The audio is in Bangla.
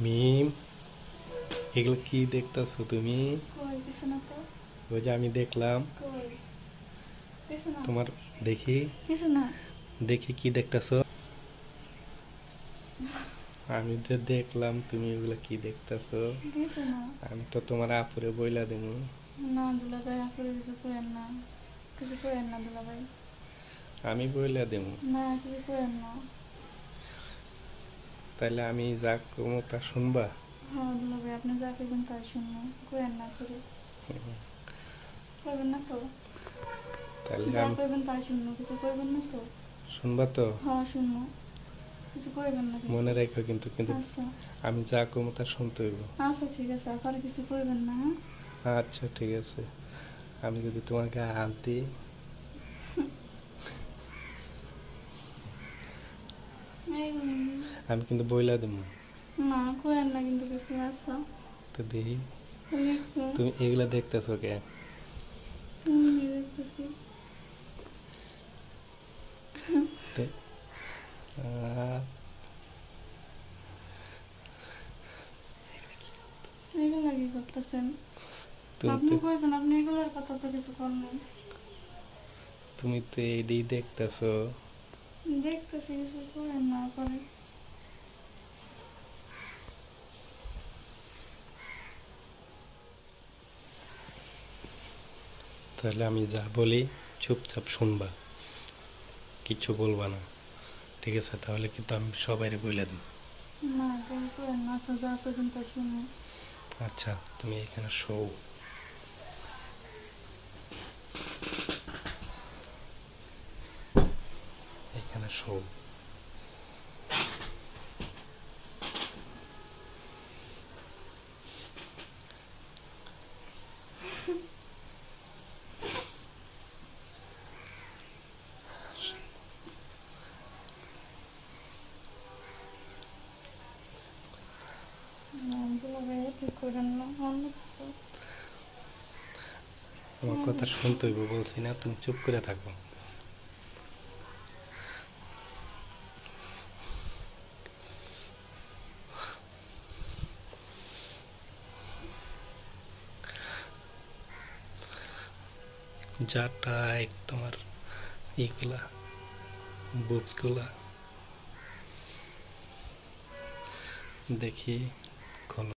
মিম, এগুলো কি দেখতেছো তুমি? কই কিছু না তো। ওই যে আমি দেখলাম কই কিছু না। তোমার। দেখি, কিছু না। দেখি কি দেখতেছো? আমি যে দেখলাম তুমি ওগুলো কি দেখতেছো? কিছু না। আমি তো তোমার আপুরে বইলা দেবো। না দুলাভাই, আপনি কিছু করেন না। কিছু করেন না দুলাভাই। আমি বইলা দেবো। না কিছু করেন না। তাহলে আমি যা কমো তা শুনবা? হ্যাঁ দুলাভাই, আপনি যা করবেন তাই শুনবো। করেন না করে। করবেন না তো? তাহলে যা আমি করবেন তাই শুনবো, কিছু করবেন না তো? শুনবা তো? হ্যাঁ শুনবো। কিছু করবেন না কিন্তু। মনে রেখো কিন্তু, কিন্তু আচ্ছা আমি যা কমো তা শুনতে হইব। আচ্ছা ঠিক আছে, আপনারা কিছু করবেন না। হ্যাঁ আচ্ছা ঠিক আছে। আমি যদি তোমাকে হাত দিই, আমি কিন্তু বইলা দেবো। না করেন না কিন্তু কিছু। আচ্ছা তো দেখি একটু তুমি এগুলা দেখতেছো কে? দেখতেছি। তে- আহ, এগুলা কি করতেছেন? তুমি আপনি তো কয়েছেন, আপনি এগুলোর কথা তো কিছু করেন। তুমি তো এডি দেখতেছো। দেখতেছি, কিছু করেন না করে। তাহলে আমি যা বলি চুপচাপ শুনবা, কিচ্ছু বলবা না, ঠিক আছে? তাহলে কিন্তু আমি সবাইরে বইলা দেব। না কেউ করেন না। আচ্ছা যা করবেন তা শুনে। আচ্ছা তুমি এখানে শো, এখানে শো। ঠিক করেন না অন্য কিছু। আমার কথা শুনতে হইব বলছি না, তুমি চুপ করে থাকো। যাটা তোমার ইগুলা, বুবসগুলা দেখি।